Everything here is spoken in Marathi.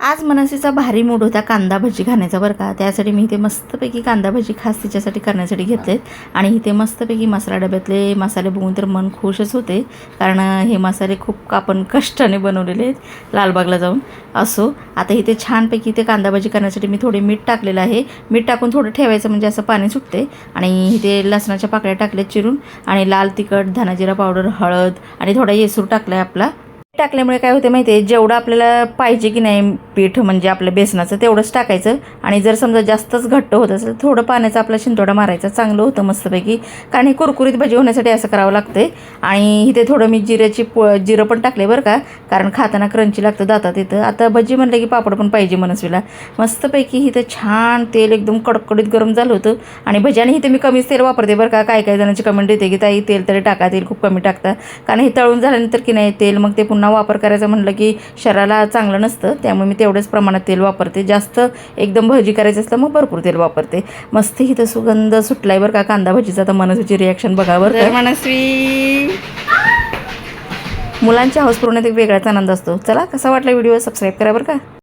आज मनसीचा भारी मूड होता कांदा भजी खाण्याचा बरं का. त्यासाठी मी इथे मस्तपैकी कांदा भजी खास तिच्यासाठी करण्यासाठी घेतलेत. आणि इथे मस्तपैकी मसाला डब्यातले मसाले बघून तर मन खुशच होते, कारण हे मसाले खूप आपण कष्टाने बनवलेले आहेत लालबागला जाऊन. असो, आता इथे छानपैकी इथे कांदा भजी करण्यासाठी मी थोडे मीठ टाकलेलं आहे. मीठ टाकून थोडं ठेवायचं म्हणजे असं पाणी सुटते. आणि इथे लसणाच्या पाकळ्या टाकल्यात चिरून, आणि लाल तिखट, धनाजिरा पावडर, हळद आणि थोडा येसूर टाकला आहे आपला. टाकल्यामुळे काय होते माहिती आहे, जेवढं आपल्याला पाहिजे की नाही पीठ म्हणजे आपलं बेसनाचं तेवढंच टाकायचं. आणि जर समजा जास्तच घट्ट होत असेल थोडं पाण्याचा आपला शिंतोडा मारायचा, चांगलं होतं मस्तपैकी. कारण हे कुरकुरीत भजी होण्यासाठी असं करावं लागतं. आणि इथे थोडं मी जिरं पण टाकले बरं का, कारण खाताना क्रंची लागतं दातात येतं. आता भजी म्हणलं की पापड पण पाहिजे मनस्वीला. मस्तपैकी इथं छान तेल एकदम कडकडीत गरम झालं होतं. आणि भजी, आणि इथे मी कमीच तेल वापरते बरं का. काही जणांची कमेंट येते की ताई तेल तरी टाका, तेल खूप कमी टाकता. कारण हे तळून झाल्यानंतर की नाही तेल मग ते पुन्हा वापर करायचा म्हणलं की शरीराला चांगलं नसतं. त्यामुळे मी तेवढंच प्रमाणात तेल वापरते. जास्त एकदम भजी करायचं असलं मग भरपूर तेल वापरते. मस्त इथं सुगंध सुटलाय बरं का कांदा भजीचा. तर मनस्वीची रिॲक्शन बघा बरं का. मनस्वी मुलांच्या हाऊस पूर्ण एक वेगळाच आनंद असतो. चला, कसा वाटला व्हिडिओ सबस्क्राईब करा बरं का.